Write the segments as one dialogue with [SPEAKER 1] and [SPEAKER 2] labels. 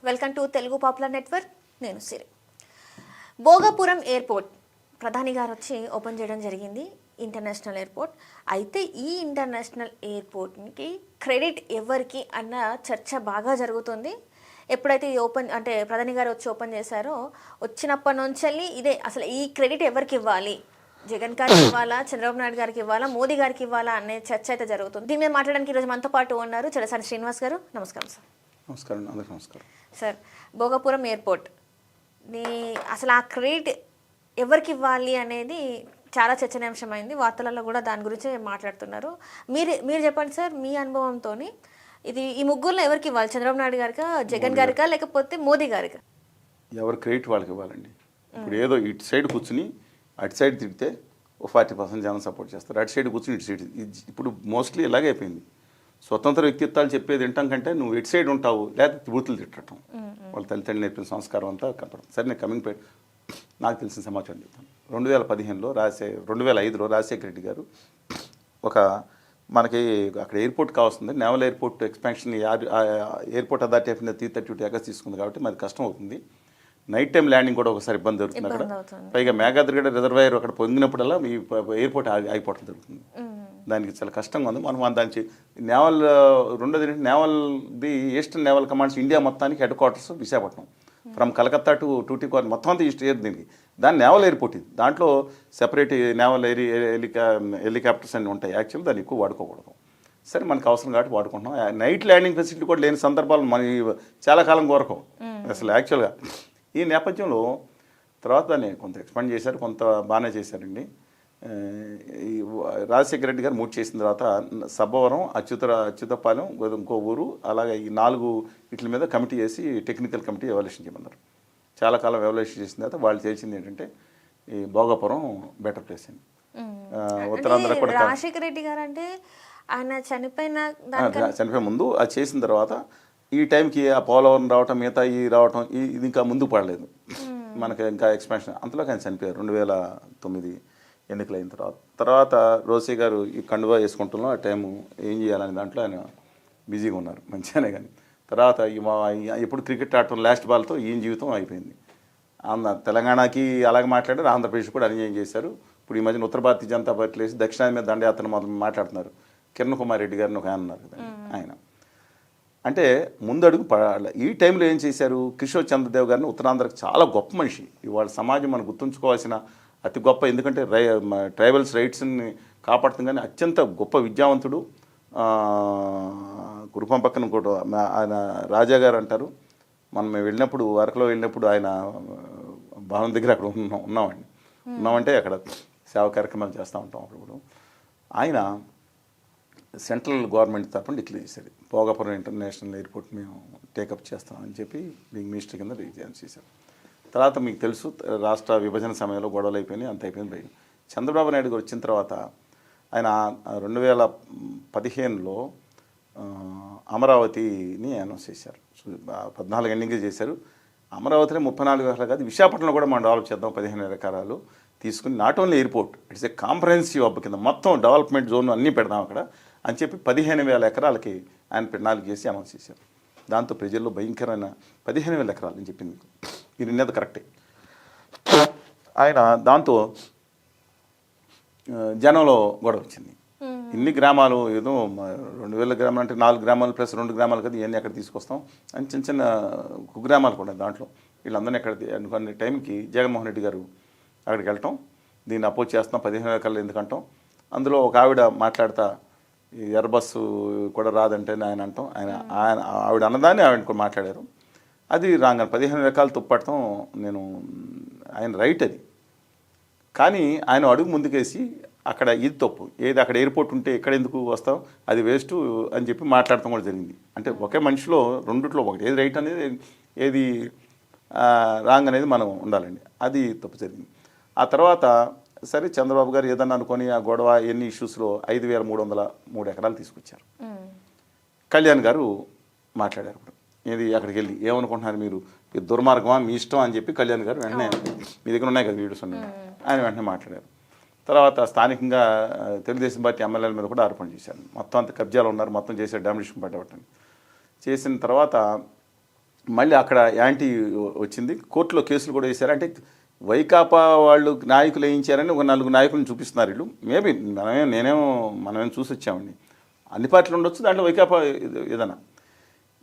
[SPEAKER 1] Welcome to Telugu popular network. నేను సిరి. Bhogapuram airport ప్రధాని గారు వచ్చి ఓపెన్ చేయడం జరిగింది, ఇంటర్నేషనల్ ఎయిర్పోర్ట్. అయితే ఈ ఇంటర్నేషనల్ ఎయిర్పోర్ట్కి క్రెడిట్ ఎవరికి అన్న చర్చ బాగా జరుగుతుంది. ఎప్పుడైతే ఈ ఓపెన్ అంటే ప్రధాని గారు వచ్చి ఓపెన్ చేశారో వచ్చినప్పటి నుంచి ఇదే అసలు ఈ క్రెడిట్ ఎవరికి ఇవ్వాలి, జగన్ గారికి ఇవ్వాలా, చంద్రబాబు నాయుడు గారికి ఇవ్వాలా, మోదీ గారికి ఇవ్వాలా అనే చర్చ అయితే జరుగుతుంది. దీని మీద మాట్లాడడానికి ఈరోజు మనతో పాటు ఉన్నారు చెలసాని శ్రీనివాస్ గారు. నమస్కారం సార్.
[SPEAKER 2] నమస్కారం. అందరికీ నమస్కారం
[SPEAKER 1] సార్. భోగాపురం ఎయిర్పోర్ట్ అసలు ఆ క్రెడిట్ ఎవరికి ఇవ్వాలి అనేది చాలా చర్చనీయాంశమైంది. వార్తలలో కూడా దాని గురించి మాట్లాడుతున్నారు. మీరు చెప్పండి సార్, మీ అనుభవంతో ఇది ఈ ముగ్గురులో ఎవరికి ఇవ్వాలి? చంద్రబాబు నాయుడు గారికా, జగన్ గారికా, లేకపోతే మోదీ గారికా?
[SPEAKER 2] ఎవరు క్రెడిట్ వాళ్ళకి ఇవ్వాలండి. ఇప్పుడు ఏదో ఇటు సైడ్ కూర్చుని అటు సైడ్ తిడితే ఓ 40% జనం సపోర్ట్ చేస్తారు, అటు సైడ్ కూర్చుని ఇటు సైడ్. ఇప్పుడు మోస్ట్లీ ఇలాగే అయిపోయింది. స్వతంత్ర వ్యక్తిత్వాలు చెప్పేది వింటాం కంటే నువ్వు ఇటు సైడ్ ఉంటావు, లేకపోతే బూతులు తిట్టడం, వాళ్ళ తల్లిదండ్రులు నేర్పిన సంస్కారం అంతా కనపడుతుంది. సరే, నేను కమింగ్ పేట్ నాకు తెలిసిన సమాచారం చెప్తాను. 2015లో 2005లో రాజశేఖర రెడ్డి గారు ఒక మనకి అక్కడ ఎయిర్పోర్ట్ కావాల్సింది, naval airport expansion airport authority of India 332 acres తీసుకుంది కాబట్టి మనకి కష్టం అవుతుంది. నైట్ టైం ల్యాండింగ్ కూడా ఒకసారి ఇబ్బంది జరుగుతుంది అక్కడ. పైగా మేఘాద్రిగడ రిజర్వాయర్ అక్కడ పొంగినప్పుడల్లా ఈ ఎయిర్పోర్ట్ ఆగిపోవడం జరుగుతుంది. దానికి చాలా కష్టంగా ఉంది. మనం దానికి నేవల్ రెండోది నేవల్ది ఈస్టర్న్ నేవల్ కమాండ్స్ ఇండియా మొత్తానికి headquarters Visakhapatnam. From Calcutta to Tuticorin మొత్తం అంతా ఈస్ట్ ఎయిర్ దీనికి. దాని నేవల్ ఎయిర్పోర్ట్ ఇది. దాంట్లో సెపరేట్ నేవల్ హెలికాప్టర్స్ అన్నీ ఉంటాయి. యాక్చువల్లీ దాన్ని ఎక్కువ వాడుకోకూడదు. సరే, మనకు అవసరం కాబట్టి వాడుకుంటున్నాం. నైట్ ల్యాండింగ్ ఫెసిలిటీ కూడా లేని సందర్భాలు మన చాలా కాలం కోరకం అసలు యాక్చువల్గా. ఈ నేపథ్యంలో తర్వాత దాన్ని కొంత ఎక్స్పాండ్ చేశారు, కొంత బాగానే చేశారండి. ఈ రాజశేఖర రెడ్డి గారు మూడు చేసిన తర్వాత సబ్బవరం, అచ్యుతపాలెం, ఇంకో ఊరు, అలాగే ఈ 4 వీటి మీద కమిటీ చేసి టెక్నికల్ కమిటీ ఎవాల్యుయేషన్ చేయమన్నారు. చాలా కాలం ఎవాల్యుయేషన్ చేసిన తర్వాత వాళ్ళు చేసింది ఏంటంటే ఈ భోగాపురం బెటర్ ప్లేస్ అని. ఉత్తరాంధ్ర కూడా
[SPEAKER 1] రాజశేఖర రెడ్డి గారు అంటే ఆయన
[SPEAKER 2] చనిపోయే ముందు అది చేసిన తర్వాత ఈ టైంకి ఆ పోలవరం రావటం, మిగతా ఈ రావటం, ఇది ఇంకా ముందుకు పడలేదు మనకి. ఇంకా ఎక్స్పాన్షన్ అంతలోకి ఆయన చనిపోయారు 2009 ఎన్నికలు అయిన తర్వాత రోసీ గారు ఈ కండువా వేసుకుంటున్నాం. ఆ టైము ఏం చేయాలని దాంట్లో ఆయన బిజీగా ఉన్నారు, మంచిగానే. కానీ తర్వాత ఎప్పుడు క్రికెట్ ఆడటం లాస్ట్ బాల్తో ఈయన జీవితం అయిపోయింది. తెలంగాణకి అలాగే మాట్లాడారు, ఆంధ్రప్రదేశ్ కూడా అన్యాయం చేశారు. ఇప్పుడు ఈ మధ్యన ఉత్తర భారతీయ జనతా పార్టీ వేసి దక్షిణాది మీద దండయాత్ర మాట్లాడుతున్నారు. కిరణ్ కుమార్ రెడ్డి గారిని ఒక ఆయన ఉన్నారు కదా, ఆయన అంటే ముందడుగు పడాలి. ఈ టైంలో ఏం చేశారు? కిషోర్ చంద్రదేవ్ గారిని ఉత్తరాంధ్రకు చాలా గొప్ప మనిషి. ఇవాళ సమాజం మనం గుర్తుంచుకోవాల్సిన అతి గొప్ప, ఎందుకంటే ట్రైబల్స్ రైట్స్ని కాపాడుతుంది. కానీ అత్యంత గొప్ప విద్యావంతుడు. కురుపం పక్కన కూడా ఆయన రాజా గారు అంటారు. మనం వెళ్ళినప్పుడు వరకులో వెళ్ళినప్పుడు ఆయన భవనం దగ్గర అక్కడ ఉన్నామంటే అక్కడ సేవా కార్యక్రమాలు చేస్తూ ఉంటాం అప్పుడు. ఆయన సెంట్రల్ గవర్నమెంట్ తరఫున డిక్లేర్ చేశారు, భోగాపురం ఇంటర్నేషనల్ ఎయిర్పోర్ట్ మేము టేకప్ చేస్తామని చెప్పి మినిస్టర్ కింద రిజైన్ చేశారు. తర్వాత మీకు తెలుసు, రాష్ట్ర విభజన సమయంలో గొడవలు అయిపోయినాయి, అంత అయిపోయింది. చంద్రబాబు నాయుడు గారు వచ్చిన తర్వాత ఆయన 2015లో అమరావతిని అనౌన్స్ చేశారు. 14 ఎండింగ్ చేశారు. అమరావతిలో 34 ఎకరాలు కాదు, విశాఖపట్నంలో కూడా మనం డెవలప్ చేద్దాం 15 ఎకరాలు తీసుకుని. Not only airport, it's a comprehensive hub కింద మొత్తం డెవలప్మెంట్ జోన్ అన్నీ పెడదాం అక్కడ అని చెప్పి 15,000 ఎకరాలకి ఆయన ప్రణాళిక చేసి అనౌన్స్ చేశారు. దాంతో ప్రజల్లో భయంకరమైన 15,000 ఎకరాలు అని చెప్పింది. మీరు విన్నది కరెక్టే. ఆయన దాంతో జనంలో గొడవ వచ్చింది. ఇన్ని గ్రామాలు, ఏదో 2,000 గ్రామాలు అంటే 4 గ్రామాలు ప్లస్ 2 గ్రామాలు కదా, ఇవన్నీ ఎక్కడ తీసుకొస్తాం అని చిన్న చిన్న కుగ్రామాలు కూడా దాంట్లో వీళ్ళందరినీ ఎక్కడ అనుకునే టైంకి జగన్మోహన్ రెడ్డి గారు అక్కడికి వెళ్ళటం, దీన్ని అపోజ్ చేస్తాం 15,000 ఎకరాలు ఎందుకంటాం. అందులో ఒక ఆవిడ మాట్లాడతా ఈ ఎర్ర బస్సు కూడా రాదంటే ఆయన అంటాం, ఆవిడ అన్నదాన్ని ఆవిడ కూడా మాట్లాడారు. అది రాగానే 15,000 ఎకరాలు తుప్పట్టడం ఆయన రైట్ అది. కానీ ఆయన అడుగు ముందుకేసి అక్కడ ఇది తప్పు, ఏది అక్కడ ఎయిర్పోర్ట్ ఉంటే ఎక్కడ ఎందుకు వస్తాం, అది వేస్ట్ అని చెప్పి మాట్లాడటం కూడా జరిగింది. అంటే ఒకే మనిషిలో రెండిట్లో ఒకటి, ఏది రైట్ అనేది ఏది రాంగ్ అనేది మనం ఉండాలండి. అది తప్పు జరిగింది. ఆ తర్వాత సరే, చంద్రబాబు గారు ఏదన్నా అనుకొని ఆ గొడవ ఎన్ని ఇష్యూస్లో 5,303 ఎకరాలు తీసుకొచ్చారు. కళ్యాణ్ గారు మాట్లాడారు. ఇప్పుడు ఇది అక్కడికి వెళ్ళి ఏమనుకుంటున్నారు మీరు, ఇది దుర్మార్గమా, మీ ఇష్టం అని చెప్పి కళ్యాణ్ గారు వెంటనే, మీ దగ్గర ఉన్నాయి కదా వీడియోస్ ఉన్నాయి, ఆయన వెంటనే మాట్లాడారు. తర్వాత స్థానికంగా తెలుగుదేశం పార్టీ ఎమ్మెల్యేల మీద కూడా ఆరోపణ చేశారు. మొత్తం అంత కబ్జాలు ఉన్నారు, మొత్తం చేసే డామినేషన్ పట్టబట్టని చేసిన తర్వాత మళ్ళీ అక్కడ యాంటీ వచ్చింది, కోర్టులో కేసులు కూడా వేశారు. అంటే వైకాపా వాళ్ళు నాయకులు వేయించారని ఒక 4 నాయకులను చూపిస్తున్నారు వీళ్ళు. మేబీ మనమేం చూసి వచ్చామండి. అన్ని పార్టీలు ఉండొచ్చు, దాంట్లో వైకాపా ఏదైనా.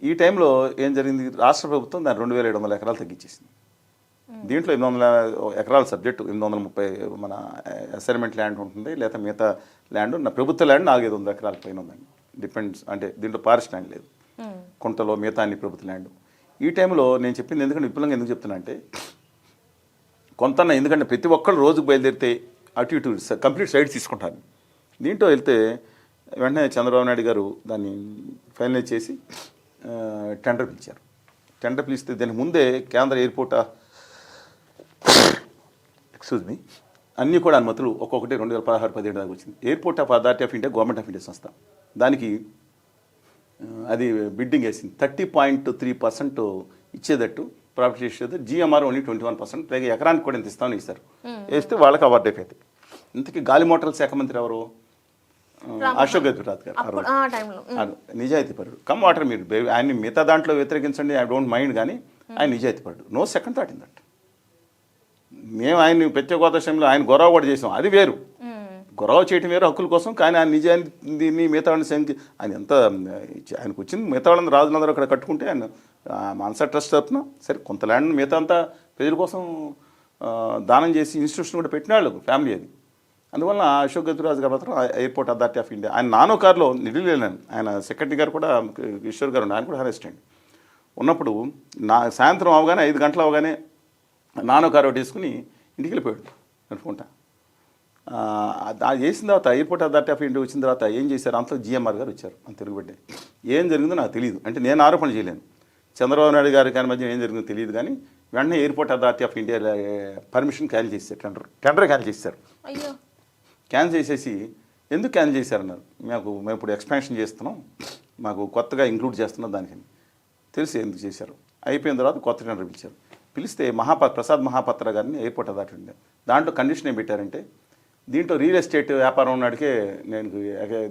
[SPEAKER 2] ఈ టైంలో ఏం జరిగింది, రాష్ట్ర ప్రభుత్వం దాన్ని 2700 ఎకరాలు తగ్గించేసింది. దీంట్లో 800 ఎకరాల సబ్జెక్టు, 830 మన అసైన్మెంట్ ల్యాండ్ ఉంటుంది, లేదా మిగతా ల్యాండ్ ప్రభుత్వ ల్యాండ్ 400-500 ఎకరాల పైన ఉందండి. డిపెండ్స్, అంటే దీంట్లో ఫారెస్ట్ ల్యాండ్ లేదు, కొంతలో మిగతా అన్ని ప్రభుత్వ ల్యాండ్. ఈ టైంలో నేను చెప్పింది ఎందుకంటే విపులంగా ఎందుకు చెప్తున్నా అంటే, ఎందుకంటే ప్రతి ఒక్కళ్ళు రోజుకు బయలుదేరితే అటు ఇటు కంప్లీట్ సైడ్ తీసుకుంటారు. దీంట్లో వెళ్తే వెంటనే చంద్రబాబు నాయుడు గారు దాన్ని ఫైనలైజ్ చేసి టెండర్ పిలిచారు. టెండర్ పిలిస్తే దానికి ముందే కేంద్ర ఎయిర్పోర్ట్ అన్నీ కూడా అనుమతులు ఒక్కొక్కటి 2016-17 దాకా వచ్చింది. Airport of authority of India government of India సంస్థ, దానికి అది బిడ్డింగ్ వేసింది. 30.3% ఇచ్చేటట్టు ప్రాఫిట్ చేసేది. జిఎంఆర్ ఓన్లీ 21%, పైగా ఎకరానికి కూడా ఎంత ఇస్తామని ఇస్తారు. వేస్తే వాళ్ళకి అవార్డు అయిపోయింది. ఇంతకీ గాలి మోటార్ల శాఖ మంత్రి ఎవరు? అశోక్ గజపతిరాజు గారు. నిజాయితీపరుడు కమ్ వాటర్. మీరు ఆయన్ని మిగతా దాంట్లో వ్యతిరేకించండి, ఐ డోంట్ మైండ్, కానీ ఆయన నిజాయితీపరుడు. No second thought in that. మేము ఆయన్ని ప్రత్యేక హోదా విషయంలో ఆయన గొడవ కూడా చేసాం, అది వేరు. గొడవ చేయటం వేరు హక్కుల కోసం, కానీ ఆయన నిజాన్ని మిగతా వాళ్ళని ఆయన ఎంత ఆయనకు వచ్చింది. మిగతా వాళ్ళని రాజులందరూ అక్కడ కట్టుకుంటే ఆయన మానస ట్రస్ట్ తరఫున సరే కొంత ల్యాండ్ మిగతా అంతా ప్రజల కోసం దానం చేసి ఇన్స్టిట్యూషన్ కూడా పెట్టిన వాళ్ళు ఫ్యామిలీ అది. అందువల్ల అశోక్ గజపతిరాజు గారు మాత్రం ఎయిర్పోర్ట్ అథారిటీ ఆఫ్ ఇండియా, ఆయన నానో కారులో ఢిల్లీ వెళ్ళాను. ఆయన సెక్రటరీ గారు కూడా ఈశ్వర్ గారు ఆయన కూడా అరెస్ట్ అయ్యండి. ఉన్నప్పుడు సాయంత్రం అవగానే 5 గంటలు అవగానే నానో కారు ఒకటి తీసుకుని ఇంటికి వెళ్ళిపోయాడు అనుకుంటా. అది చేసిన తర్వాత ఎయిర్పోర్ట్ అథారిటీ ఆఫ్ ఇండియా వచ్చిన తర్వాత ఏం చేశారు, అంతలో జిఎంఆర్ గారు వచ్చారు. అంత తిరుగుబడ్డే ఏం జరిగిందో నాకు తెలియదు, అంటే నేను ఆరోపణ చేయలేను. చంద్రబాబు నాయుడు గారి కానీ మధ్య ఏం జరిగిందో తెలియదు, కానీ వెంటనే airport authority of India permission cancel చేశారు. టెండర్ క్యాన్సిల్ చేశారు. క్యాన్సిల్ చేసేసి ఎందుకు క్యాన్సిల్ చేశారన్నారు. మేము ఇప్పుడు ఎక్స్పాన్షన్ చేస్తున్నాం, మాకు కొత్తగా ఇంక్లూడ్ చేస్తున్నాం, దానికి తెలిసి ఎందుకు చేశారు. అయిపోయిన తర్వాత కొత్త టెండర్ పిలిచారు. పిలిస్తే ప్రసాద్ మహాపాత్ర గారిని ఎయిర్పోర్ట్ అథారిటీ ఉండే, దాంట్లో కండిషన్ ఏం పెట్టారంటే, దీంట్లో రియల్ ఎస్టేట్ వ్యాపారం ఉన్నాడికే నేను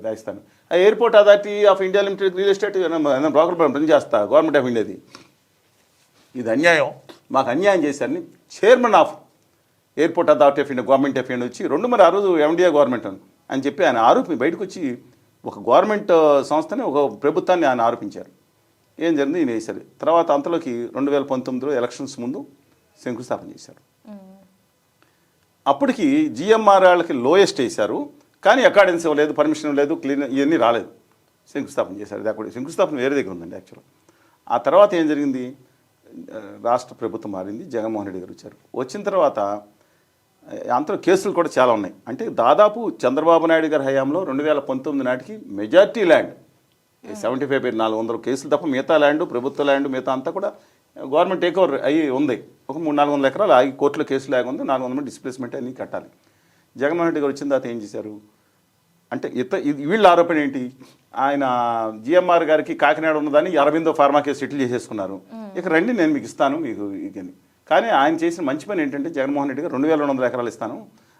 [SPEAKER 2] దాయిస్తాను. ఆ airport authority of India limited real estate broker పని చేస్తా, గవర్నమెంట్ ఆఫ్ ఇండియాది, ఇది అన్యాయం, మాకు అన్యాయం చేశారని chairman of airport authority of India government of India వచ్చి మరి ఆ రోజు ఎండియా గవర్నమెంట్ అని చెప్పి ఆయన బయటకు వచ్చి ఒక గవర్నమెంట్ సంస్థని ఒక ప్రభుత్వాన్ని ఆయన ఆరోపించారు. ఏం జరిగింది, ఈయన వేశారు. తర్వాత అంతలోకి 2019లో ఎలక్షన్స్ ముందు శంకుస్థాపన చేశారు. అప్పటికి జిఎంఆర్ వాళ్ళకి లోయెస్ట్ వేశారు, కానీ అకాడెన్స్ ఇవ్వలేదు, పర్మిషన్ ఇవ్వలేదు, క్లీన్ ఇవన్నీ రాలేదు. శంకుస్థాపన చేశారు. ఇది అక్కడ శంకుస్థాపన వేరే దగ్గర ఉందండి యాక్చువల్గా. ఆ తర్వాత ఏం జరిగింది, రాష్ట్ర ప్రభుత్వం మారింది, జగన్మోహన్ రెడ్డి గారు వచ్చారు. వచ్చిన తర్వాత అంతలో కేసులు కూడా చాలా ఉన్నాయి. అంటే దాదాపు చంద్రబాబు నాయుడు గారి హయాంలో 2019 నాటికి మెజార్టీ ల్యాండ్ 75,400 కేసులు తప్ప మిగతా ల్యాండ్, ప్రభుత్వ ల్యాండ్ మిగతా అంతా కూడా గవర్నమెంట్ టేక్ ఓవర్ అయ్యి ఉంది. ఒక 300-400 ఎకరాలు ఆగి కోర్టులో కేసులు ఆగి ఉంది. 400 మంది డిస్ప్లేస్మెంట్ అన్నీ కట్టాలి. జగన్మోహన్ రెడ్డి గారు వచ్చిన తర్వాత ఏం చేశారు అంటే, వీళ్ళ ఆరోపణ ఏంటి, ఆయన జిఎంఆర్ గారికి కాకినాడ ఉన్నదాన్ని అరవిందో ఫార్మా కేసు సెటిల్ చేసేసుకున్నారు. ఇక రండి నేను మీకు ఇస్తాను మీకు ఇదని. కానీ ఆయన చేసిన మంచి పని ఏంటంటే, జగన్మోహన్ రెడ్డి గారు 2,200 ఎకరాలు ఇస్తాను,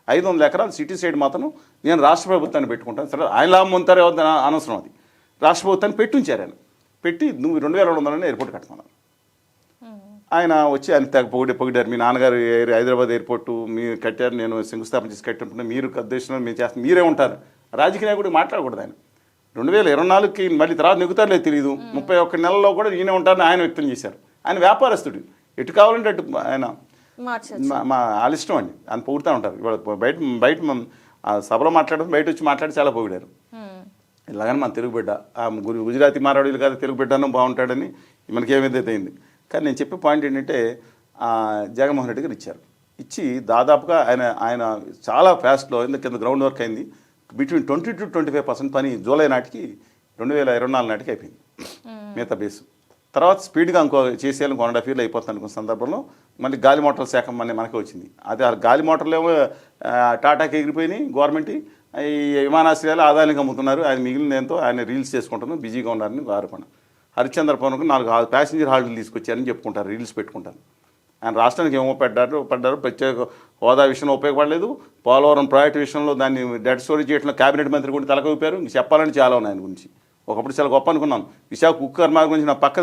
[SPEAKER 2] 500 ఎకరాలు సిటీ సైడ్ మాత్రం నేను రాష్ట్ర ప్రభుత్వాన్ని పెట్టుకుంటాను. సరే ఆయన లాభం పొందుతారో అనవసరం, అది రాష్ట్ర ప్రభుత్వాన్ని పెట్టుంచారు. ఆయన పెట్టి నువ్వు 2,200 ఎయిర్పోర్ట్ కట్టుకున్నాను. ఆయన వచ్చి ఆయన తెగ పొగిడారు. మీ నాన్నగారు హైదరాబాద్ ఎయిర్పోర్టు మీరు కట్టారు, నేను శంకుస్థాపన చేసి కట్టుంటున్నా, మీరు ఉద్దేశంలో మీరు చేస్తారు, మీరే ఉంటారు. రాజకీయ నాయకుడు మాట్లాడకూడదు. ఆయన 2024కి మళ్ళీ తర్వాత నెగ్గుతారో తెలియదు, 31 నెలల్లో కూడా ఈయనే ఉంటారని ఆయన వ్యక్తం చేశారు. ఆయన వ్యాపారస్తుడు, ఎటు కావాలంటే అటు ఆయన వాళ్ళ ఇష్టం అండి, ఆయన పొగుడుతూ ఉంటారు. ఇవాళ బయట సభలో మాట్లాడడం, బయట వచ్చి మాట్లాడి చాలా పొగిడారు. ఇలాగని మన తెలుగు బిడ్డ, గుజరాతీ మారాడీలు కాదు తెలుగు బిడ్డను బాగుంటాడని మనకేమైతే అయింది. కానీ నేను చెప్పే పాయింట్ ఏంటంటే, జగన్మోహన్ రెడ్డి గారు ఇచ్చారు. ఇచ్చి దాదాపుగా ఆయన చాలా ఫాస్ట్లో కింద గ్రౌండ్ వర్క్ అయింది. బిట్వీన్ 20 to 25% పని జూలై నాటికి 2024 నాటికి అయిపోయింది మిగతా బేసు. తర్వాత స్పీడ్గా చేసేయాలని 1.5 years అయిపోతుంది అనుకున్న సందర్భంలో మళ్ళీ గాలి మోటార్ల శాఖ మనకే వచ్చింది. అదే గాలి మోటార్లు ఏమో టాటాకి ఎగిరిపోయినాయి, గవర్నమెంట్ ఈ విమానాశ్రయాలు ఆదాయానికి అమ్ముతున్నారు. ఆయన మిగిలినంతో ఆయన రీల్స్ చేసుకుంటున్నారు, బిజీగా ఉన్నారని ఆరోపణ. హరిశ్చంద్ర పవన్కు 4 ప్యాసింజర్ హాల్లు తీసుకొచ్చారని చెప్పుకుంటారు, రీల్స్ పెట్టుకుంటారు. ఆయన రాష్ట్రానికి ఏమో పడ్డారు, ప్రత్యేక హోదా విషయంలో ఉపయోగపడలేదు. పోలవరం ప్రాజెక్టు విషయంలో దాన్ని డెట్ స్టోరేజ్ చేయడంలో కేబినెట్ మంత్రి కూడా తలక ఊపారు. ఇంక చెప్పాలని చాలా ఉన్నాయి ఆయన గురించి. ఒకప్పుడు చాలా గొప్ప అనుకున్నాను. విశాఖ ఉక్కు కర్మాగారం గురించి నా పక్క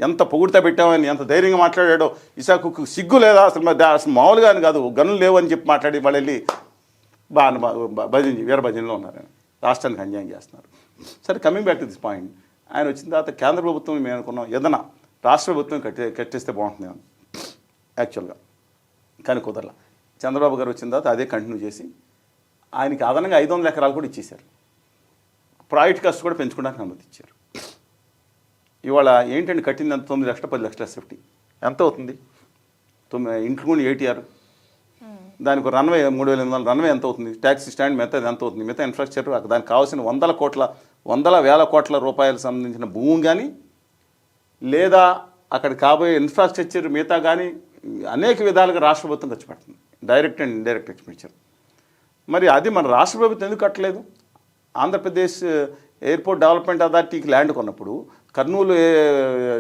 [SPEAKER 2] ఎంత పొగుడుతా పెట్టామని ఎంత ధైర్యంగా మాట్లాడాడో. విశాఖ ఉక్కు సిగ్గు లేదా అసలు మామూలుగా అని కాదు, గనులు లేవు అని చెప్పి మాట్లాడి వాళ్ళు వెళ్ళి భజన వీర భజనలో ఉన్నారు. ఆయన రాష్ట్రానికి అన్యాయం చేస్తున్నారు. సరే, coming back to this point, ఆయన వచ్చిన తర్వాత కేంద్ర ప్రభుత్వం మేము అనుకున్నాం ఏదైనా రాష్ట్ర ప్రభుత్వం కట్టేస్తే బాగుంటుంది అని యాక్చువల్గా, కానీ కుదరలా. చంద్రబాబు గారు వచ్చిన తర్వాత అదే కంటిన్యూ చేసి ఆయనకి అదనంగా 500 ఎకరాలు కూడా ఇచ్చేశారు. ప్రాజెక్ట్ కాస్ట్ కూడా పెంచుకోవడానికి అనుమతి ఇచ్చారు. ఇవాళ ఏంటంటే కట్టింది అంత 9 లక్షలు 10 లక్షల సేఫ్టీ ఎంత అవుతుంది? ఇంక్లూడింగ్ ఏటీఆర్, దానికి రన్వే 3,800 రన్వే ఎంత అవుతుంది? ట్యాక్సీ స్టాండ్ మిగతా ఎంత అవుతుంది? మిగతా ఇన్ఫ్రాస్ట్రక్చర్, దానికి కావాల్సిన వందల వేల కోట్ల రూపాయలకు సంబంధించిన భూమి కానీ, లేదా అక్కడ కాబోయే ఇన్ఫ్రాస్ట్రక్చర్ మిగతా కానీ అనేక విధాలుగా రాష్ట్ర ప్రభుత్వం ఖర్చు పెడుతుంది, డైరెక్ట్ అండ్ ఇండైరెక్ట్ ఎక్స్పెండిచర్. మరి అది మన రాష్ట్ర ప్రభుత్వం ఎందుకు కట్టలేదు? ఆంధ్రప్రదేశ్ ఎయిర్పోర్ట్ డెవలప్మెంట్ అథారిటీకి ల్యాండ్ కొన్నప్పుడు, కర్నూలు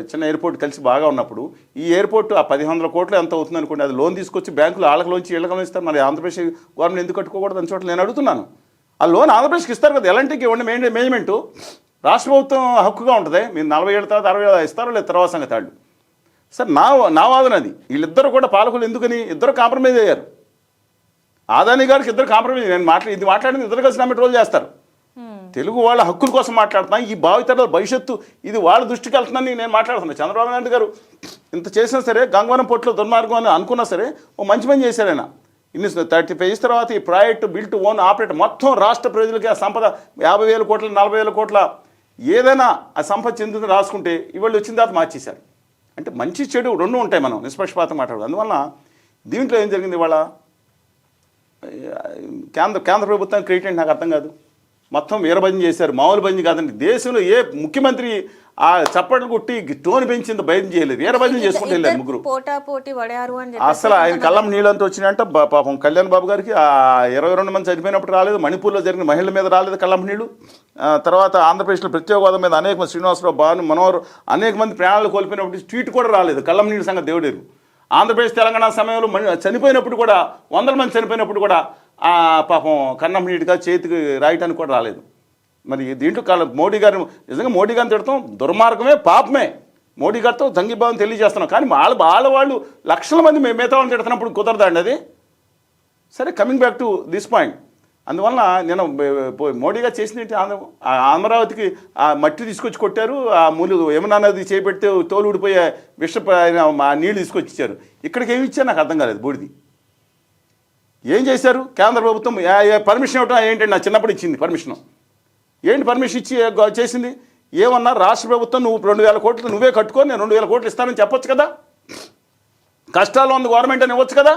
[SPEAKER 2] చిన్న ఎయిర్పోర్ట్ కలిసి బాగా ఉన్నప్పుడు, ఈ ఎయిర్పోర్ట్ ఆ 1,000 కోట్లు ఎంత అవుతుంది అనుకోండి, అది లోన్ తీసుకొచ్చి బ్యాంకులు ఆళ్ళలోంచి ఇళ్ళకి ఇస్తారు. మరి ఆంధ్రప్రదేశ్ గవర్నమెంట్ ఎందుకు కట్టుకోకూడదు అని చోట్ల నేను అడుగుతున్నాను. ఆ లోన్ ఆంధ్రప్రదేశ్కి ఇస్తారు కదా, ఎలాంటికి ఇవ్వండి మేనేజ్మెంటు రాష్ట్ర ప్రభుత్వం హక్కుగా ఉంటుంది. మీరు 40 ఏళ్ళ తర్వాత 60 ఏళ్ళ ఇస్తారో లేదు తర్వాత సంగతి వాళ్ళు. సార్ నా వాదన అది. వీళ్ళిద్దరు కూడా పాలకులు ఎందుకని ఇద్దరు కాంప్రమైజ్ అయ్యారు. ఆదాని గారికి ఇద్దరు కాంప్రమైజ్. ఇది మాట్లాడింది ఇద్దరు కలిసి నమ్మి ట్రోల్ చేస్తారు. తెలుగు వాళ్ళ హక్కుల కోసం మాట్లాడుతున్నాను. ఈ భావితరాల భవిష్యత్తు ఇది వాళ్ళ దృష్టికి వెళ్తుందని నేను మాట్లాడుతున్నాను. చంద్రబాబు నాయుడు గారు ఇంత చేసినా సరే, గంగవరం పోర్టులో దుర్మార్గం అని అనుకున్నా సరే ఓ మంచి పని చేశారు ఆయన. ఇన్ని 35 years తర్వాత ఈ ప్రాజెక్టు బిల్ట్ ఓన్ ఆపరేట్ మొత్తం రాష్ట్ర ప్రజలకి ఆ సంపద 50,000 కోట్ల 40,000 కోట్ల ఏదైనా ఆ సంపద చెందుతుంది రాసుకుంటే ఇవాళ వచ్చిన తర్వాత మార్చేశారు. అంటే మంచి చెడు రెండు ఉంటాయి, మనం నిష్పక్షపాతం మాట్లాడదు. అందువల్ల దీంట్లో ఏం జరిగింది ఇవాళ కేంద్ర ప్రభుత్వానికి క్రెడిట్ అంటే నాకు అర్థం కాదు. మొత్తం వీరభజన చేశారు, మామూలు భజన కాదండి. దేశంలో ఏ ముఖ్యమంత్రి ఆ చప్పట్లు కొట్టి టోన్ పెంచింది భయం చేయలేదు, వీరభజన చేసుకుంటూ వెళ్ళారు ముగ్గురు. అసలు ఆయన కళ్ళం నీళ్ళంతా వచ్చినాయంట. పాపం కళ్యాణ్ బాబు గారికి ఆ 22 మంది చనిపోయినప్పుడు రాలేదు, మణిపూర్లో జరిగిన మహిళల మీద రాలేదు కళ్ళం నీళ్ళు. తర్వాత ఆంధ్రప్రదేశ్లో ప్రత్యేక హోదా మీద అనేక మంది, శ్రీనివాసరావు, భాను, మనోహర్ అనేక మంది ప్రాణాలు కోల్పోయినప్పుడు ట్వీట్ కూడా రాలేదు. కళ్ళం నీళ్ళ సంగతి దేవుడేరు. ఆంధ్రప్రదేశ్ తెలంగాణ సమయంలో చనిపోయినప్పుడు కూడా 100 మంది చనిపోయినప్పుడు కూడా పాపం కన్నం నీటిగా చేతికి రాయటానికి కూడా రాలేదు. మరి దీంట్లో మోడీ గారు నిజంగా మోడీ గారిని తిడతాం దుర్మార్గమే, పాపమే. మోడీ గారితో సంఘీభావం తెలియజేస్తున్నాం. కానీ వాళ్ళు లక్షల మంది మిగతా వాళ్ళని తిడుతున్నప్పుడు కుదరదండి అది. సరే, coming back to this point. అందువల్ల నేను మోడీ గారు చేసినట్టు అమరావతికి ఆ మట్టి తీసుకొచ్చి కొట్టారు, ఆ యమునా నది చేపెడితే తోలు ఊడిపోయే నీళ్ళు తీసుకొచ్చి ఇచ్చారు. ఇక్కడికి ఏమి ఇచ్చారు నాకు అర్థం కాలేదు. బూడిది ఏం చేశారు కేంద్ర ప్రభుత్వం? పర్మిషన్ ఇవ్వటం ఏంటండి? నా చిన్నప్పుడు ఇచ్చింది పర్మిషన్. ఏంటి పర్మిషన్ ఇచ్చి చేసింది? ఏమన్నా రాష్ట్ర ప్రభుత్వం నువ్వు 2,000 కోట్లు నువ్వే కట్టుకొని నేను 2,000 కోట్లు ఇస్తానని చెప్పొచ్చు కదా. కష్టాల్లో ఉంది గవర్నమెంట్ అని ఇవ్వచ్చు కదా.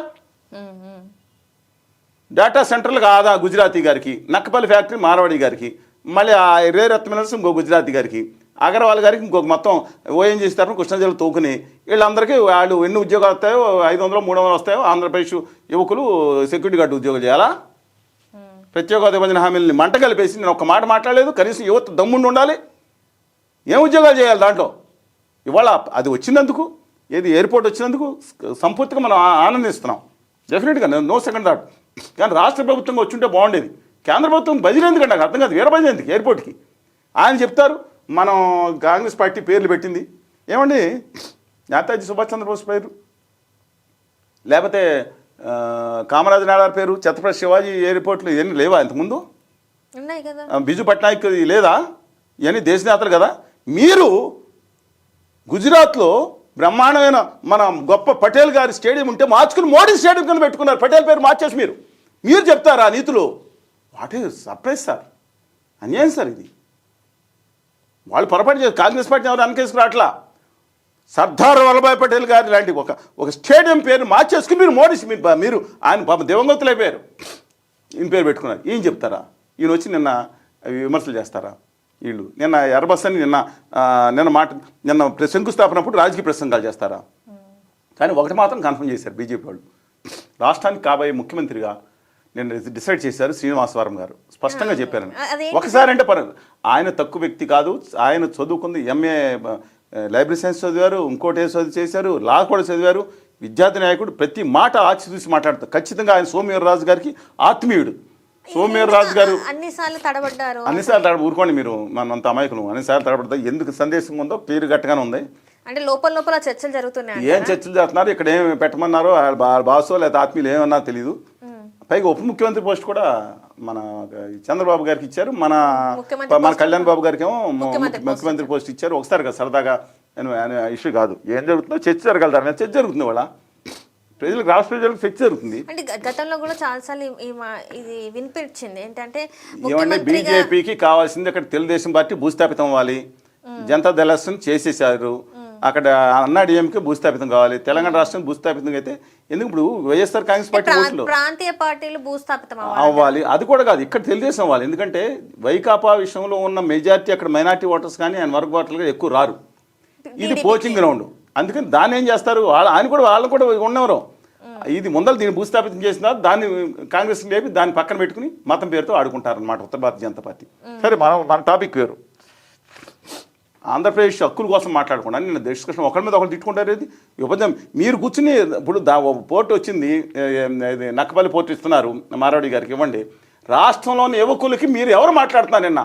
[SPEAKER 2] డేటా సెంటర్లకు ఆదా గుజరాతీ గారికి, నక్కపల్లి ఫ్యాక్టరీ మార్వాడి గారికి, మళ్ళీ ఆ రేర్ ఎర్త్ మినరల్స్ ఇంకో గుజరాతీ గారికి, అగర్వాల్ గారికి ఇంకొక మొత్తం ఓఎన్జీసీ తరఫున కృష్ణా జిల్లా తోకుని వీళ్ళందరికీ వాళ్ళు ఎన్ని ఉద్యోగాలు వస్తాయో 500 300 వస్తాయో ఆంధ్రప్రదేశ్ యువకులు సెక్యూరిటీ గార్డు ఉద్యోగం చేయాలా? ప్రత్యేక విభజన హామీలని మంట కలిపేసి నేను ఒక మాట మాట్లాడలేదు. కనీసం యువత దమ్ముండి ఉండాలి. ఏం ఉద్యోగాలు చేయాలి దాంట్లో? ఇవాళ అది వచ్చినందుకు, ఏది ఎయిర్పోర్ట్ వచ్చినందుకు సంపూర్తిగా మనం ఆనందిస్తున్నాం. డెఫినెట్గా నో సెకండ్ థాట్. కానీ రాష్ట్ర ప్రభుత్వంగా వచ్చుంటే బాగుండేది. కేంద్ర ప్రభుత్వం బదిలీ ఎందుకంటే నాకు అర్థం కాదు. వీరభజన ఎందుకు ఎయిర్పోర్ట్కి? ఆయన చెప్తారు మనం కాంగ్రెస్ పార్టీ పేర్లు పెట్టింది. ఏమండి, నేతాజీ సుభాష్ చంద్రబోస్ పేరు, లేకపోతే కామరాజ్ నాడార్ పేరు, ఛత్రపతి శివాజీ ఎయిర్పోర్ట్లు ఇవన్నీ లేవా ఇంతకుముందు? బిజు పట్నాయక్ లేదా? ఇవన్నీ దేశనేతలు కదా. మీరు గుజరాత్లో బ్రహ్మాండమైన మన గొప్ప పటేల్ గారి స్టేడియం ఉంటే మార్చుకుని మోడీ స్టేడియం కింద పెట్టుకున్నారు. పటేల్ పేరు మార్చేసి మీరు చెప్తారా నీతులు? వాట్ ఈజ్ సర్ప్రైజ్ సార్, అన్యాయం సార్ ఇది. వాళ్ళు పొరపాటు చేసి కాంగ్రెస్ పార్టీ ఎవరు వెనకేసుకు రావట్లా. సర్దార్ వల్లభాయ్ పటేల్ గారి లాంటి ఒక స్టేడియం పేరు మార్చేసుకుని మీరు ఆయన పాప దివంగతులు అయిపోయారు. ఈయన పేరు పెట్టుకున్నారు. ఏం చెప్తారా? ఈయన వచ్చి నిన్న విమర్శలు చేస్తారా? వీళ్ళు నిన్న ఎర్రబస్ అని నిన్న శంకుస్థాపనప్పుడు రాజకీయ ప్రసంగాలు చేస్తారా? కానీ ఒకటి మాత్రం కన్ఫర్మ్ చేశారు బీజేపీ వాళ్ళు. రాష్ట్రానికి కాబోయే ముఖ్యమంత్రిగా నేను డిసైడ్ చేశారు శ్రీనివాసవరం గారు. స్పష్టంగా చెప్పారని. ఒకసారి అంటే ఆయన తక్కువ వ్యక్తి కాదు. ఆయన చదువుకుంది ఎంఏ లైబ్రరీ సైన్స్ చదివారు, ఇంకోటి చేశారు, లా కూడా చదివారు. విద్యార్థి నాయకుడు, ప్రతి మాట ఆచితూసి మాట్లాడతారు. ఖచ్చితంగా ఆయన సోమవీర్రాజు గారికి ఆత్మీయుడు. సోమేర్ రాజు గారు
[SPEAKER 1] అన్నిసార్లు తడబడ్డారు.
[SPEAKER 2] ఊరుకోండి మీరు, మనంత అమాయకులు అన్నిసార్లు తడబడతారు. ఎందుకు సందేశం ఉందో క్లియర్ గట్టగానే ఉంది.
[SPEAKER 1] అంటే లోపల చర్చలు జరుగుతున్నాయి.
[SPEAKER 2] ఏం చర్చలు చేస్తున్నారు, ఇక్కడ ఏం పెట్టమన్నారో బాసో లేదా ఆత్మీయులు ఏమన్నా తెలియదు. పైగా ఉప ముఖ్యమంత్రి పోస్ట్ కూడా మన చంద్రబాబు గారికి ఇచ్చారు, మన కళ్యాణ్ బాబు గారికి ఏమో ముఖ్యమంత్రి పోస్ట్ ఇచ్చారు. ఒకసారి కదా సరదాగా ఇష్యూ కాదు, ఏం జరుగుతుందో చర్చ జరగలుగుతారు. చర్చ జరుగుతుంది వాళ్ళ ప్రజలకు, రాష్ట్ర ప్రజలకు చర్చ జరుగుతుంది.
[SPEAKER 1] అంటే గతంలో కూడా చాలాసార్లు ఇది వినిపించింది ఏంటంటే
[SPEAKER 2] ఏమంటే బీజేపీకి కావాల్సింది అక్కడ తెలుగుదేశం పార్టీ భూస్థాపితం అవ్వాలి, జనతా దళం చేసేసారు, అక్కడ అన్నాడీఎంకే భూస్థాపితం కావాలి, తెలంగాణ రాష్ట్రం భూస్థాపితం అయితే ఎందుకు ఇప్పుడు వైఎస్ఆర్ కాంగ్రెస్ పార్టీ ఓట్లు
[SPEAKER 1] ప్రాంతీయ పార్టీలు భూస్థాపితం
[SPEAKER 2] అవ్వాలి. అది కూడా కాదు, ఇక్కడ తెలుగుదేశం అవ్వాలి. ఎందుకంటే వైకాపా విషయంలో ఉన్న మెజారిటీ అక్కడ మైనార్టీ ఓటర్స్ కానీ ఆయన వర్గ ఓటర్లు ఎక్కువ రారు. ఇది పోచింగ్ గ్రౌండ్, అందుకని దాన్ని ఏం చేస్తారు ఆయన కూడా వాళ్ళని కూడా ఉన్నవరు. ఇది ముందర దీన్ని భూస్థాపితం చేసిన దాన్ని కాంగ్రెస్ లేపి దాన్ని పక్కన పెట్టుకుని మతం పేరుతో ఆడుకుంటారు అనమాట ఉత్తర భారతీయ జనతా పార్టీ. సరే, మన టాపిక్ వేరు. ఆంధ్రప్రదేశ్ హక్కుల కోసం మాట్లాడకుండా నేను డిస్కషన్ ఒకరి మీద ఒకరు తిట్టుకుంటారు. ఇది విభజన మీరు కూర్చుని ఇప్పుడు పోర్టు వచ్చింది, నక్కపల్లి పోర్టు ఇస్తున్నారు మారాడి గారికి ఇవ్వండి. రాష్ట్రంలోని యువకులకి మీరు ఎవరు మాట్లాడుతున్నారు? నిన్న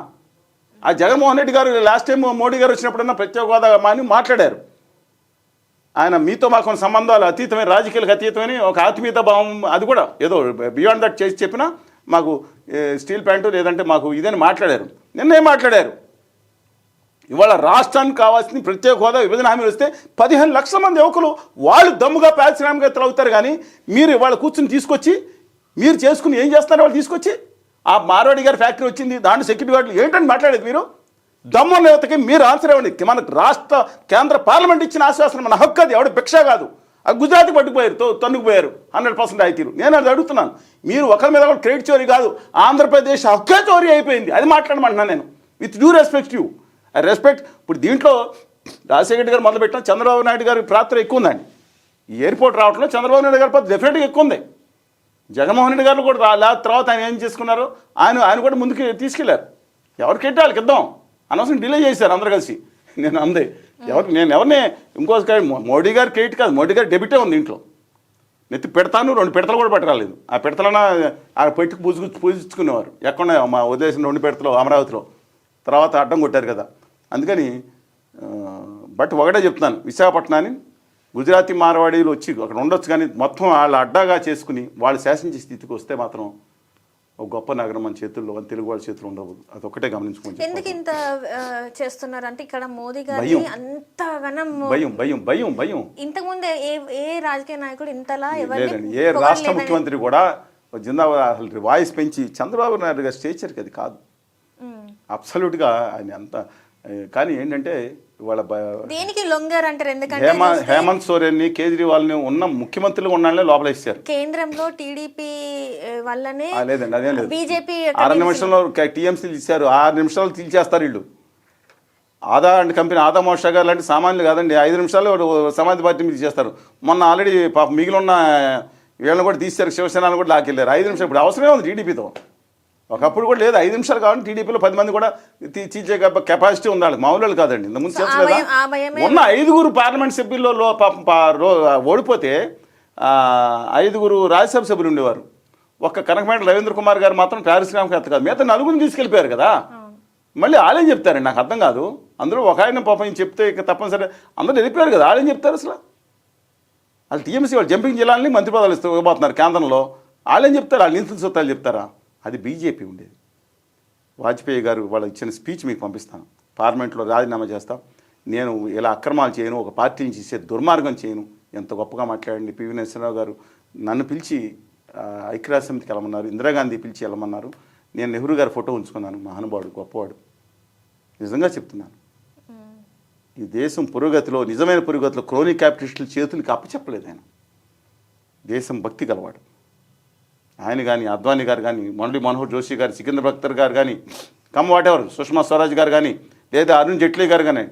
[SPEAKER 2] ఆ జగన్మోహన్ రెడ్డి గారు లాస్ట్ టైం మోడీ గారు వచ్చినప్పుడన్నా ప్రత్యేక హోదా అని మాట్లాడారు. ఆయన మీతో మాకు సంబంధాలు అతీతమైన, రాజకీయాలకు అతీతమైన ఒక ఆత్మీయత భావం, అది కూడా ఏదో బియాండ్ దట్ చేసి చెప్పినా మాకు స్టీల్ ప్యాంటు లేదంటే మాకు ఇదని మాట్లాడారు. నిన్నేం మాట్లాడారు? ఇవాళ రాష్ట్రానికి కావాల్సింది ప్రత్యేక హోదా, విభజన హామీలు వస్తే 15 లక్షల మంది యువకులు వాళ్ళు దమ్ముగా పారిశ్రామికవేత్తలు అవుతారు. కానీ మీరు ఇవాళ కూర్చుని తీసుకొచ్చి మీరు చేసుకుని ఏం చేస్తున్నారు? వాళ్ళు తీసుకొచ్చి ఆ మార్వాడి గారి ఫ్యాక్టరీ వచ్చింది, దాంట్లో సెక్యూరిటీ గార్డులు ఏంటని మాట్లాడేది మీరు? దమ్మున్న యువతకి మీరు ఆన్సర్ ఇవ్వండి. మనకు రాష్ట్ర కేంద్ర పార్లమెంట్ ఇచ్చిన ఆశ్వాసన మన హక్కు, అది ఎవడు భిక్ష కాదు. ఆ గుజరాత్ పట్టుకుపోయారు, తన్నుకుపోయారు 100% రాయితీరు. నేను అది అడుగుతున్నాను. మీరు ఒకరి మీద ఒకరు క్రెడిట్ చోరీ కాదు, ఆంధ్రప్రదేశ్ హక్కే చోరీ అయిపోయింది. అది మాట్లాడమంటున్నాను నేను, with due respect you. Respect. ఇప్పుడు దీంట్లో రాజశేఖర రెడ్డి గారు మొదలుపెట్టిన చంద్రబాబు నాయుడు గారి పాత్ర ఎక్కువ ఉందండి. ఈ ఎయిర్పోర్ట్ రావడంలో చంద్రబాబు నాయుడు గారి పాత్ర డెఫినెట్గా ఎక్కువ ఉంది. జగన్మోహన్ రెడ్డి గారు కూడా తర్వాత ఆయన ఏం చేసుకున్నారు, ఆయన కూడా ముందుకు తీసుకెళ్లారు. ఎవరికి ఎట్టి వాళ్ళకి ఇద్దాం అనవసరం డిలే చేశారు అందరు కలిసి. నేను నేను ఎవరిని ఇంకోసారి మోడీ గారి క్రెడిట్ కాదు, మోడీ గారి డెబిటే ఉంది ఇంట్లో. నెత్తి పెడతాను, 2 పిడతలు కూడా పట్టరాలేదు. ఆ పిడతలన్నా ఆ పెట్టుకు పూజించుకునేవారు. ఎక్కడ మా ఉద్దేశం 2 పిడతలు అమరావతిలో తర్వాత అడ్డం కొట్టారు కదా. అందుకని బట్ ఒకటే చెప్తున్నాను, విశాఖపట్నాన్ని గుజరాతీ మార్వాడీలు వచ్చి అక్కడ ఉండొచ్చు, కానీ మొత్తం వాళ్ళు అడ్డాగా చేసుకుని వాళ్ళు శాసించే స్థితికి వస్తే మాత్రం ఒక గొప్ప నగరం మన చేతుల్లో, తెలుగు వాళ్ళ చేతుల్లో ఉండవు. అది ఒకటే గమనించుకోండి.
[SPEAKER 1] ఎందుకు ఇంత చేస్తున్నారు అంటే ఇక్కడ మోదీ గారి అంతగానం
[SPEAKER 2] భయం.
[SPEAKER 1] ఇంతకుముందు ఏ రాజకీయ నాయకుడు ఇంతలా
[SPEAKER 2] ఏ రాష్ట్ర ముఖ్యమంత్రి కూడా జిందాబాద్ వాయిస్ పెంచి చంద్రబాబు నాయుడు గారి స్టేచర్కి అది కాదు అబ్సల్యూట్గా ఆయన అంత. కానీ ఏంటంటే వాళ్ళ
[SPEAKER 1] దేనికి లొంగారు అంటారు? ఎందుకంటే
[SPEAKER 2] హేమంత్ సోరెన్ని, కేజ్రీవాల్ని ఉన్న ముఖ్యమంత్రులు ఉన్నాళ్ళే లోపల ఇస్తారు.
[SPEAKER 1] కేంద్రంలో టీడీపీ వల్లనే
[SPEAKER 2] లేదండి, అదేం లేదు.
[SPEAKER 1] బీజేపీ
[SPEAKER 2] 6 నిమిషంలో టీఎంసీలు ఇచ్చారు, 6 నిమిషాలు తీల్చేస్తారు వీళ్ళు. ఆదా అంటే కంపెనీ ఆదా మోషా గారు లాంటి సామాన్యులు కాదండి, 5 నిమిషాలు సమాజ్ పార్టీ మీద చేస్తారు. మొన్న ఆల్రెడీ పాప మిగిలిన వీళ్ళని కూడా తీశారు, శివసేనని కూడా లాకెళ్ళారు. 5 నిమిషాలు ఇప్పుడు అవసరమే ఉంది టీడీపీతో. ఒకప్పుడు కూడా లేదు, 5 నిమిషాలు కావాలి. టీడీపీలో 10 మంది కూడా తీర్చే కెపాసిటీ ఉంది వాళ్ళకి, మామూలు కాదండి. ఇంతకుముందు చేస్తలేదా? ఉన్న 5 పార్లమెంట్ సభ్యుల్లో ఓడిపోతే 5 రాజ్యసభ సభ్యులు ఉండేవారు. ఒక్క కనకమేట రవీంద్ర కుమార్ గారు మాత్రం పారిశ్రామికవేత్త కాదు, మిగతా 4 తీసుకెళ్ళిపోయారు కదా. మళ్ళీ వాళ్ళేం చెప్తారండి, నాకు అర్థం కాదు. అందులో ఒక ఆయన పాపం చెప్తే ఇక తప్పనిసరి అందరూ వెళ్ళిపోయారు కదా, వాళ్ళేం చెప్తారు అసలు? వాళ్ళు టీఎంసీ వాళ్ళు జంపింగ్ జిల్లాలని మంత్రి పదవులు ఇవ్వబోతున్నారు కేంద్రంలో. వాళ్ళేం చెప్తారు? వాళ్ళు నింతులు సొత్తాలు చెప్తారా? అది బీజేపీ ఉండేది. వాజ్పేయి గారు వాళ్ళు ఇచ్చిన స్పీచ్ మీకు పంపిస్తాను. పార్లమెంట్లో రాజీనామా చేస్తాం, నేను ఇలా అక్రమాలు చేయను, ఒక పార్టీ నుంచి ఇచ్చే దుర్మార్గం చేయను, ఎంత గొప్పగా మాట్లాడండి. పివి నరసింహరావు గారు నన్ను పిలిచి ఐక్యరాజ్య సమితికి వెళ్ళమన్నారు, ఇందిరాగాంధీ పిలిచి వెళ్ళమన్నారు. నేను నెహ్రూ గారి ఫోటో ఉంచుకున్నాను. మహానుభావుడు, గొప్పవాడు. నిజంగా చెప్తున్నాను, ఈ దేశం పురోగతిలో, నిజమైన పురోగతిలో క్రోనీ క్యాపిటలిస్టుల చేతులకి అప్పచెప్పలేదు ఆయన. దేశం భక్తి గలవాడు. ఆయన కానీ, అద్వానీ గారు కానీ, మురళీ మనోహర్ జోషి గారు, సికింద్ర భక్తర్ గారు కానీ, come what ever, Sushma Swaraj గారు కానీ, లేదా అరుణ్ జైట్లీ గారు కానీ,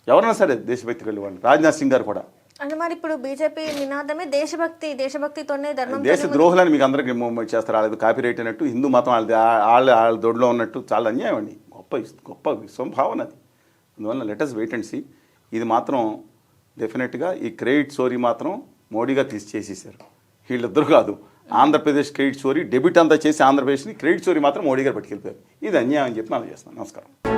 [SPEAKER 2] ఎవరైనా సరే దేశభక్తి కలిగి వాళ్ళు. రాజ్నాథ్ సింగ్ గారు కూడా.
[SPEAKER 1] అంటే మరి ఇప్పుడు బీజేపీ నినాదమే దేశభక్తితోనే ధర్మం.
[SPEAKER 2] దేశ ద్రోహులని మీకు అందరికీ చేస్తారు. వాళ్ళది కాపీ రైట్ అయినట్టు, హిందూ మతం వాళ్ళ దొడ్లో ఉన్నట్టు చాలా అన్యాయం అండి. గొప్ప విశ్వంభావన అది. అందువల్ల లెటర్స్ వెయిట్ అండ్ సీ. ఇది మాత్రం డెఫినెట్గా ఈ క్రెడిట్ స్టోరీ మాత్రం మోడీ గారు చేసేసారు. వీళ్ళిద్దరు కాదు, ఆంధ్రప్రదేశ్ క్రెడిట్ చోరీ డెబిట్ అంతా చేసి ఆంధ్రప్రదేశ్ని క్రెడిట్ చోరీ మాత్రం మోడీ గారు పట్టుకెళ్ళిపోయారు. ఇది అన్యాయం అని చెప్పి మనం చేస్తాం. నమస్కారం.